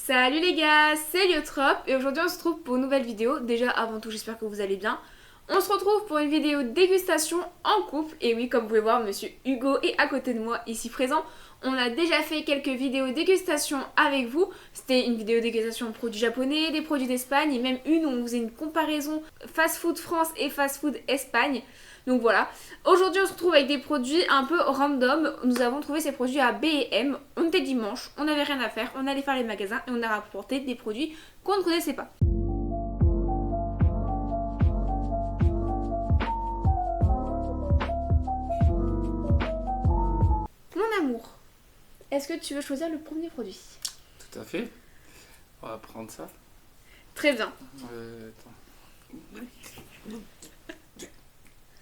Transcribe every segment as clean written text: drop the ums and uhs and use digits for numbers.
Salut les gars, c'est Liotrop et aujourd'hui on se retrouve pour une nouvelle vidéo. Déjà avant tout j'espère que vous allez bien. On se retrouve pour une vidéo dégustation en couple. Et oui, comme vous pouvez voir, monsieur Hugo est à côté de moi ici présent. On a déjà fait quelques vidéos dégustation avec vous. C'était une vidéo dégustation de produits japonais, des produits d'Espagne et même une où on faisait une comparaison fast-food France et fast-food Espagne. Donc voilà, aujourd'hui on se retrouve avec des produits un peu random. Nous avons trouvé ces produits à B&M. On était dimanche, on n'avait rien à faire, on allait faire les magasins et on a rapporté des produits qu'on ne connaissait pas. Mon amour, est-ce que tu veux choisir le premier produit? Tout à fait. On va prendre ça. Très bien. Attends.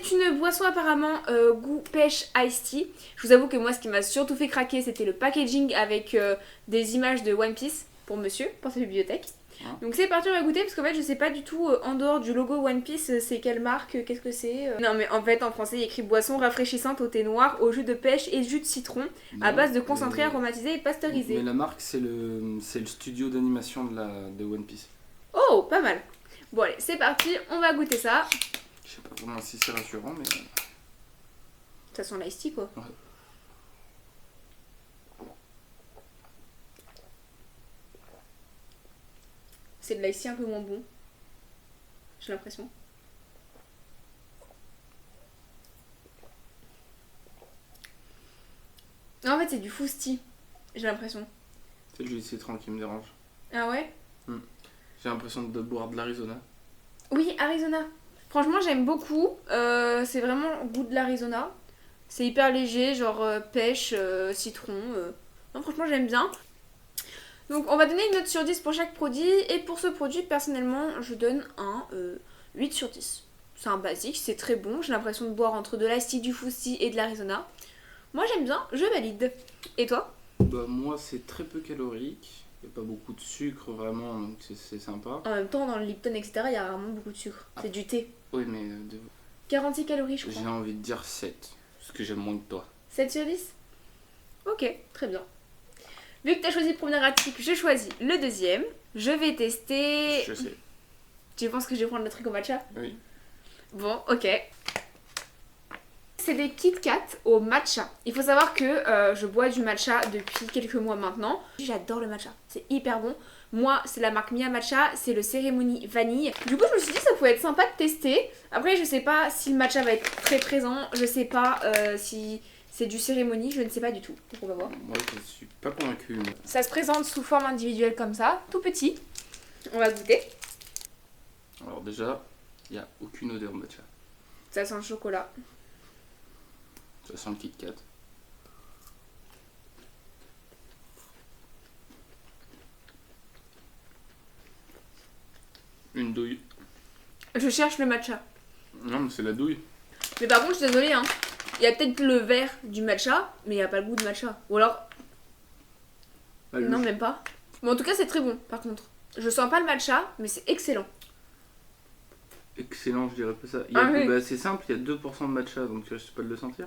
C'est une boisson apparemment goût pêche iced tea. Je vous avoue que moi ce qui m'a surtout fait craquer c'était le packaging avec des images de One Piece pour monsieur, pour sa bibliothèque. Ah. Donc c'est parti, on va goûter parce qu'en fait je sais pas du tout en dehors du logo One Piece c'est quelle marque, qu'est-ce que c'est. Non mais en fait en français il y a écrit boisson rafraîchissante au thé noir, au jus de pêche et jus de citron à base de concentré aromatisé et pasteurisé. Mais la marque c'est le studio d'animation de One Piece. Oh, pas mal. Bon allez, c'est parti, on va goûter ça. Je sais pas vraiment si c'est rassurant mais... Ça sent l'iced tea quoi. Ouais. C'est de l'iced tea un peu moins bon. J'ai l'impression. Non, en fait, c'est du fusti. J'ai l'impression. C'est le jus de citron qui me dérange. Ah ouais? J'ai l'impression de boire de l'Arizona. Oui, Arizona. Franchement, j'aime beaucoup. C'est vraiment goût de l'Arizona. C'est hyper léger, genre pêche, citron. Non, franchement, j'aime bien. Donc, on va donner une note sur 10 pour chaque produit. Et pour ce produit, personnellement, je donne un 8 sur 10. C'est un basique, c'est très bon. J'ai l'impression de boire entre de l'Ice Tea, du Fusti et de l'Arizona. Moi, j'aime bien, je valide. Et toi? Bah moi c'est très peu calorique. Il n'y a pas beaucoup de sucre vraiment donc c'est sympa. En même temps, dans le Lipton, etc., il y a vraiment beaucoup de sucre. C'est du thé. Oui mais 46 calories, je j'ai crois. envie de dire 7. Parce que j'aime moins que toi. 7 sur 10? Ok, très bien. Vu que tu as choisi le premier article, je choisis le deuxième. Je vais tester... Je sais. Tu penses que je vais prendre le truc au matcha? Oui. Bon, ok. C'est des Kit Kat au matcha. Il faut savoir que je bois du matcha depuis quelques mois maintenant. J'adore le matcha, c'est hyper bon. Moi, c'est la marque Mia Matcha, c'est le cérémonie vanille. Du coup, je me suis dit que ça pouvait être sympa de tester. Après, je sais pas si le matcha va être très présent. Je sais pas si c'est du cérémonie, je ne sais pas du tout. Donc on va voir. Moi je suis pas convaincu. Mais... Ça se présente sous forme individuelle comme ça, tout petit. On va goûter. Alors déjà, il n'y a aucune odeur matcha. Ça sent le chocolat. Ça sent le Kit Kat. Une douille. Je cherche le matcha. Non mais c'est la douille. Mais par contre, je suis désolée, hein. Il y a peut-être le vert du matcha, mais il n'y a pas le goût de matcha. Ou alors... Ah, Non, même pas. Mais en tout cas, c'est très bon, par contre. Je sens pas le matcha, mais c'est excellent. Excellent, je dirais pas ça. Oui. Bah, c'est simple, il y a 2% de matcha, donc je sais pas de le sentir.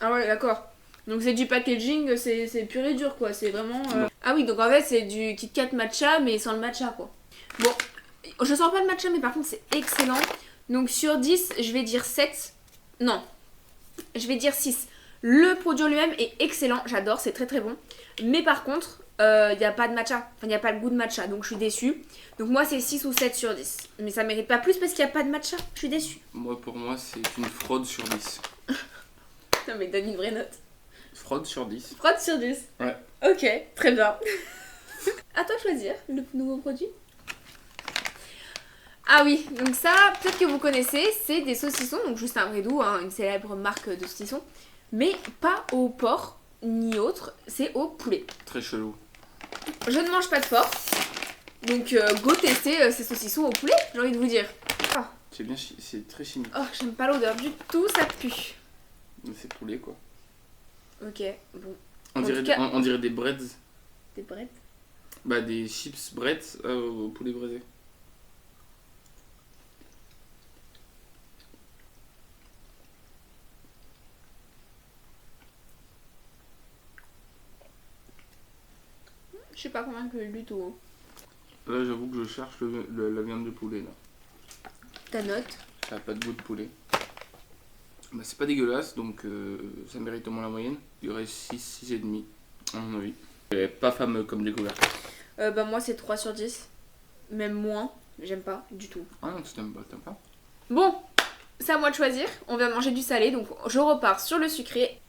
Ah ouais, d'accord. Donc c'est du packaging, c'est pur et dur, quoi. C'est vraiment... Non. Ah oui, donc en fait, c'est du Kit Kat matcha, mais sans le matcha, quoi. Bon, je sens pas le matcha, mais par contre, c'est excellent. Donc sur 10, je vais dire 7. Non, je vais dire 6. Le produit lui-même est excellent, j'adore, c'est très très bon. Mais par contre, il n'y a pas de matcha. Enfin, il n'y a pas le goût de matcha, donc je suis déçue. Donc moi, c'est 6 ou 7 sur 10. Mais ça mérite pas plus parce qu'il n'y a pas de matcha. Je suis déçue. Pour moi, c'est une fraude sur 10. Non mais donne une vraie note. Fraude sur 10. Frotte sur 10. Ouais. Ok, très bien. À toi de choisir le nouveau produit. Ah oui, donc ça, peut-être que vous connaissez, c'est des saucissons, donc juste un bredou, hein, une célèbre marque de saucissons. Mais pas au porc, ni autre, c'est au poulet. Très chelou. Je ne mange pas de porc, donc go tester ces saucissons au poulet, j'ai envie de vous dire. Ah. C'est bien, c'est très chimique. Oh, j'aime pas l'odeur du tout, ça pue. Mais c'est poulet quoi. Ok, bon. On En dirait, tout cas- on dirait des breads. Des brettes. Bah des chips breads au poulet braisé. Je suis pas convaincue du tout. Là, j'avoue que je cherche la viande de poulet, là. Ta note? Ça a pas de goût de poulet. Bah, c'est pas dégueulasse, donc ça mérite au moins la moyenne. Il y aurait 6, 6,5 à mon avis. Et pas fameux comme découverte. Bah moi c'est 3 sur 10. Même moins. J'aime pas du tout. Ah non, tu t'aimes pas. Bon, c'est à moi de choisir. On vient de manger du salé, donc je repars sur le sucré.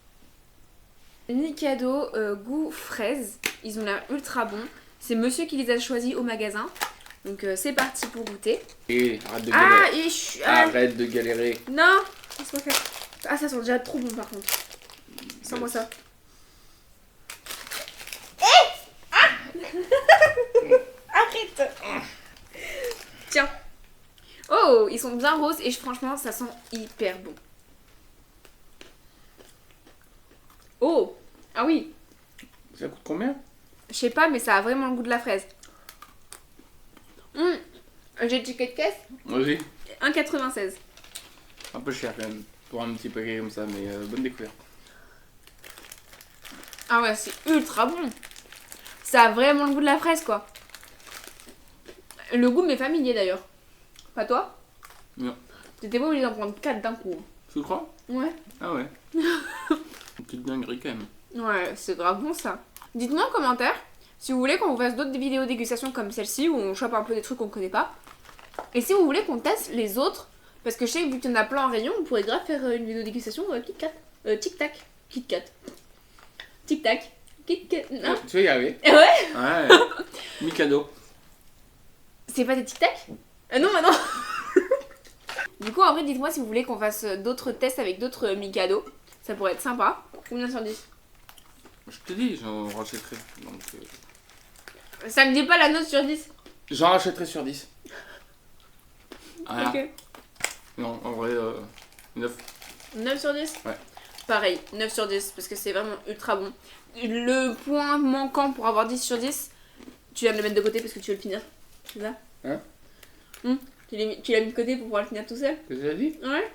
Mikado goût fraise. Ils ont l'air ultra bons. C'est monsieur qui les a choisis au magasin. Donc c'est parti pour goûter. Et arrête de galérer. Ah, et Arrête de galérer. non, laisse-moi faire. Ah, ça sent déjà trop bon par contre. Sens-moi ça. Arrête. Tiens. Oh, ils sont bien roses et franchement, ça sent hyper bon. Oh, ah oui. Ça coûte combien? Je sais pas, mais ça a vraiment le goût de la fraise. J'ai le ticket de caisse. Vas-y. 1,96. Un peu cher quand même pour un petit paquet comme ça, mais bonne découverte. Ah ouais, c'est ultra bon. Ça a vraiment le goût de la fraise, quoi. Le goût m'est familier d'ailleurs. Pas toi? Non. T'étais pas obligé d'en prendre 4 d'un coup. Tu crois? Ouais. Ah ouais. Une petite dinguerie quand même. Ouais, c'est grave bon ça. Dites-moi en commentaire si vous voulez qu'on vous fasse d'autres vidéos dégustation comme celle-ci où on chope un peu des trucs qu'on connaît pas. Et si vous voulez qu'on teste les autres, parce que je sais que vu qu'il y en a plein en rayon, on pourrait grave faire une vidéo dégustation Kit Kat. Tic Tac. Kit Kat. Tic Tac. Kit Kat. Non. Tu vas y arriver. Ouais. Ouais. Mikado. C'est pas des Tic Tac? Non, bah non. Du coup, en vrai, dites-moi si vous voulez qu'on fasse d'autres tests avec d'autres Mikado. Ça pourrait être sympa. Combien sur 10? Je te dis, j'en rachèterai. Donc, Ça me dit pas la note sur 10. j'en rachèterai sur 10. Voilà. Ok. Non, en vrai, 9. 9 sur 10? Ouais. Pareil, 9 sur 10 parce que c'est vraiment ultra bon. Le point manquant pour avoir 10 sur 10, tu viens de le mettre de côté parce que tu veux le finir. C'est ça? Hein? Tu l'as mis de côté pour pouvoir le finir tout seul? Qu'est-ce que tu as dit? Ouais.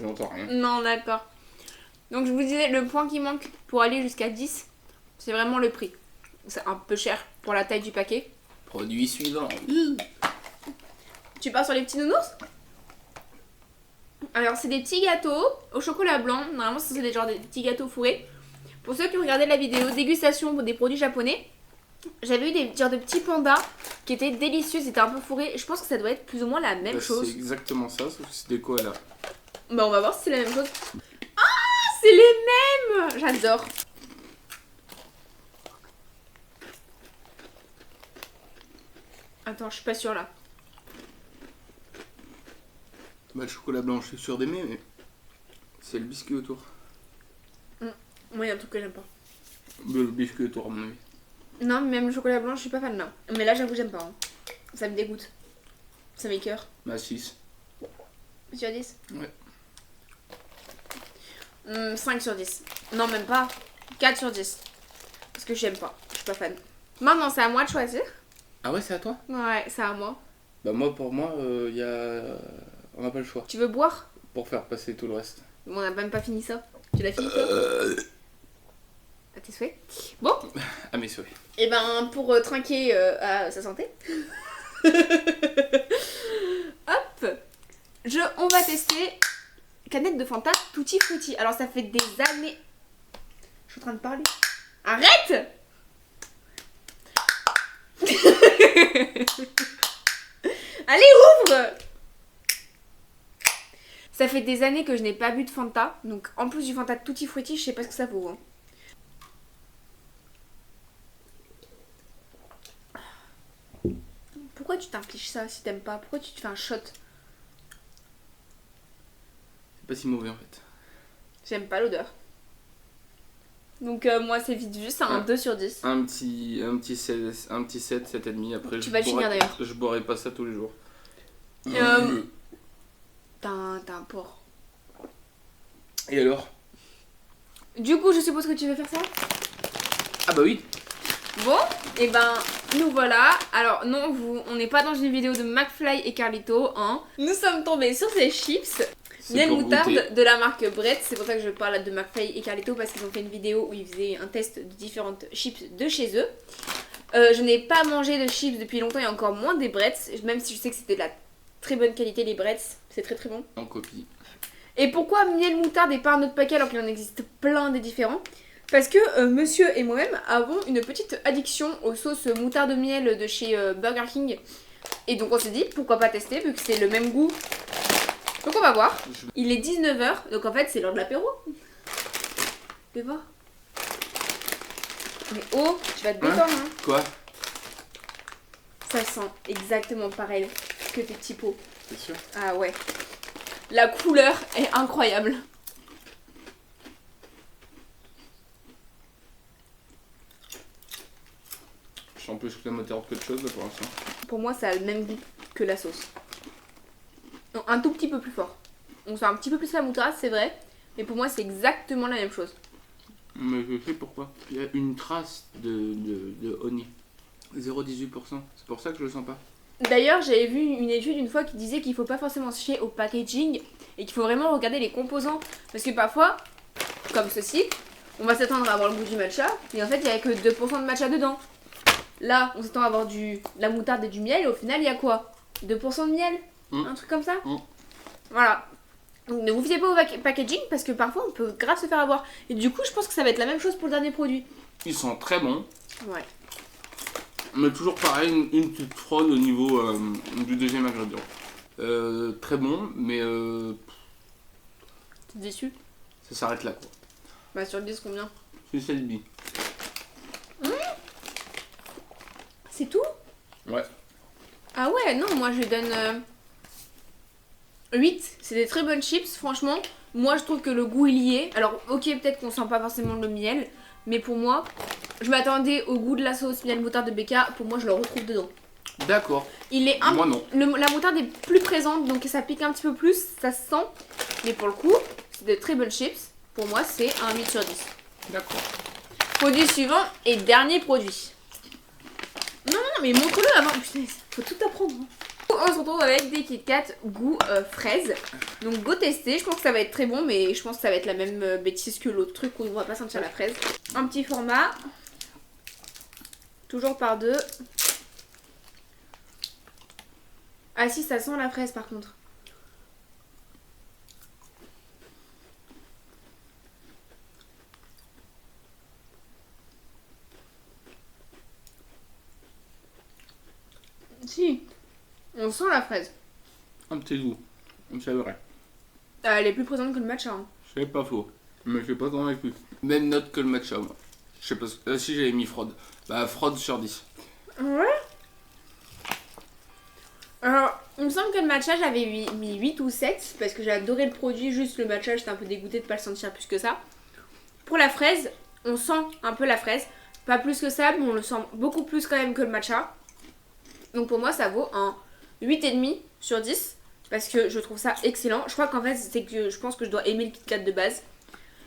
J'entends rien. Non, d'accord. Donc je vous disais, le point qui manque pour aller jusqu'à 10, c'est vraiment le prix. C'est un peu cher pour la taille du paquet. Produit suivant. Tu pars sur les petits nounours? Alors c'est des petits gâteaux au chocolat blanc. Normalement c'est des petits gâteaux fourrés. Pour ceux qui ont regardé la vidéo dégustation pour des produits japonais, j'avais eu des genres de petits pandas qui étaient délicieux, c'était un peu fourré. Je pense que ça doit être plus ou moins la même chose. C'est exactement ça, sauf que c'est des koalas. Bah on va voir si c'est la même chose. Ah, c'est les mêmes! J'adore. Attends, je suis pas sûre là. Bah, le chocolat blanc, je suis sûr d'aimer, mais c'est le biscuit autour. Moi, il y a un truc que j'aime pas. Le biscuit autour, à mon avis. Non, même le chocolat blanc, je suis pas fan là. Mais là, j'avoue, j'aime pas. Hein. Ça me dégoûte. Ça m'écoeure. Bah, 6. Sur 10? Ouais. 5 sur 10. Non, même pas. 4 sur 10. Parce que j'aime pas. Je suis pas fan. Maintenant, c'est à moi de choisir. Ah ouais, c'est à toi? Ouais, c'est à moi. Bah, pour moi, y a... on n'a pas le choix Tu veux boire? pour faire passer tout le reste. Bon, on n'a même pas fini ça. Tu l'as fini toi? À tes souhaits. Bon, Ah, mes souhaits. et ben pour trinquer à sa santé. Hop, on va tester canette de Fanta Tutti Frutti. Alors ça fait des années. Je suis en train de parler. Arrête. Allez, ouvre. Ça fait des années que je n'ai pas bu de Fanta. Donc en plus du Fanta Tutti Frutti, je sais pas ce que ça vaut. Hein. Pourquoi tu t'infliges ça si t'aimes pas? Pourquoi tu te fais un shot? C'est pas si mauvais en fait. J'aime pas l'odeur. Donc moi c'est vite juste un 2 sur 10. Un petit 7, 7,5. Après, Tu vas le finir, d'ailleurs. Je boirai pas ça tous les jours. T'as un porc. Et alors? Du coup je suppose que tu veux faire ça? Ah bah oui. Bon, et ben nous voilà. Alors non, on n'est pas dans une vidéo de McFly et Carlito, hein. Nous sommes tombés sur ces chips. Miel pour moutarde goûter. de la marque Brett. C'est pour ça que je parle de McFly et Carlito, parce qu'ils ont fait une vidéo où ils faisaient un test de différentes chips de chez eux. Je n'ai pas mangé de chips depuis longtemps et encore moins des Bretz, même si je sais que c'était de la très bonne qualité les Bretz, c'est très très bon. En copie. Et pourquoi miel moutarde et pas un autre paquet alors qu'il en existe plein des différents? Parce que monsieur et moi-même avons une petite addiction aux sauces moutarde miel de chez Burger King. Et donc on s'est dit pourquoi pas tester vu que c'est le même goût. Donc on va voir. Il est 19h, donc en fait c'est l'heure de l'apéro. Fais voir. Mais oh, tu vas te détendre hein. Quoi? Ça sent exactement pareil que tes petits pots. C'est sûr? Ah ouais. La couleur est incroyable. Je sens plus la moutarde qu'autre chose là pour l'instant. Pour moi, ça a le même goût que la sauce. Non, un tout petit peu plus fort. On sent un petit peu plus la moutarde, c'est vrai. Mais pour moi, c'est exactement la même chose. Mais je sais pourquoi. Il y a une trace de honey. 0,18%. C'est pour ça que je le sens pas. D'ailleurs, j'avais vu une étude une fois qui disait qu'il faut pas forcément se fier au packaging et qu'il faut vraiment regarder les composants. Parce que parfois, comme ceci, on va s'attendre à avoir le goût du matcha, mais en fait, il n'y a que 2% de matcha dedans. Là, on s'attend à avoir de la moutarde et du miel, et au final, il y a quoi? 2% de miel? Un truc comme ça? Voilà. Donc ne vous fiez pas au packaging parce que parfois on peut grave se faire avoir. Et du coup, je pense que ça va être la même chose pour le dernier produit. Ils sont très bons. Ouais. Mais toujours pareil, une petite fraude au niveau du deuxième ingrédient. Très bon, mais T'es déçu? ça s'arrête là quoi. Bah sur le 10 combien? C'est 7 billes. C'est tout? Ouais. Ah ouais, non, moi je lui donne 8. C'est des très bonnes chips, franchement. Moi je trouve que le goût il y est. Alors ok, peut-être qu'on sent pas forcément le miel, mais pour moi, je m'attendais au goût de la sauce miel moutarde de BK. Pour moi, je le retrouve dedans. D'accord. Il est Moi non. La moutarde est plus présente, donc ça pique un petit peu plus, ça se sent. Mais pour le coup, c'est de très bonnes chips. Pour moi, c'est un 8 sur 10. D'accord. Produit suivant et dernier produit. Non, mais montre-le avant. Putain, faut tout apprendre. On se retrouve avec des Kit Kat goût fraise. Donc go tester, je pense que ça va être très bon, mais je pense que ça va être la même bêtise que l'autre truc où on va pas sentir la fraise. Un petit format. Toujours par deux. Ah si, ça sent la fraise par contre. Si, on sent la fraise. Un petit goût. C'est vrai. Elle est plus présente que le matcha. Hein. C'est pas faux. Mais je sais pas comment avec lui. Même note que le matcha, moi. Je sais pas si j'avais mis fraude. Bah, fraude sur 10. Ouais. Alors, il me semble que le matcha, j'avais mis 8 ou 7 parce que j'ai adoré le produit. Juste le matcha, j'étais un peu dégoûtée de pas le sentir plus que ça. Pour la fraise, on sent un peu la fraise. Pas plus que ça, mais on le sent beaucoup plus quand même que le matcha. Donc pour moi, ça vaut un 8,5 sur 10 parce que je trouve ça excellent. Je crois qu'en fait, c'est que je pense que je dois aimer le Kit Kat de base.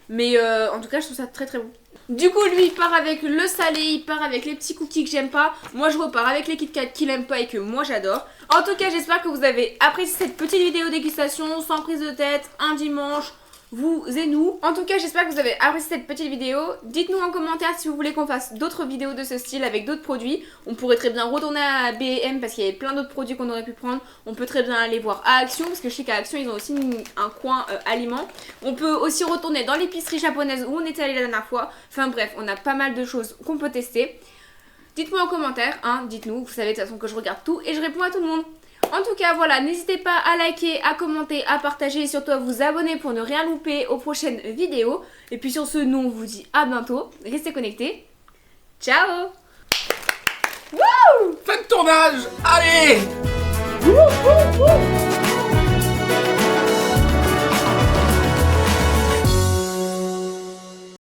Mais en tout cas, je trouve ça très très bon. Du coup, lui, il part avec le salé, il part avec les petits cookies que j'aime pas. Moi, je repars avec les Kit Kat qu'il aime pas et que moi, j'adore. En tout cas, j'espère que vous avez apprécié cette petite vidéo dégustation sans prise de tête, un dimanche, vous et nous. En tout cas, j'espère que vous avez apprécié cette petite vidéo. Dites-nous en commentaire si vous voulez qu'on fasse d'autres vidéos de ce style avec d'autres produits. On pourrait très bien retourner à B&M parce qu'il y avait plein d'autres produits qu'on aurait pu prendre. On peut très bien aller voir à Action parce que je sais qu'à Action, ils ont aussi un coin aliments. On peut aussi retourner dans l'épicerie japonaise où on était allé la dernière fois. Enfin bref, on a pas mal de choses qu'on peut tester. Dites-moi en commentaire, hein, dites-nous. Vous savez de toute façon que je regarde tout et je réponds à tout le monde. En tout cas, voilà, n'hésitez pas à liker, à commenter, à partager et surtout à vous abonner pour ne rien louper aux prochaines vidéos. Et puis sur ce, nous on vous dit à bientôt. Restez connectés. Ciao! Fin de tournage! Allez! Wouh, wouh, wouh.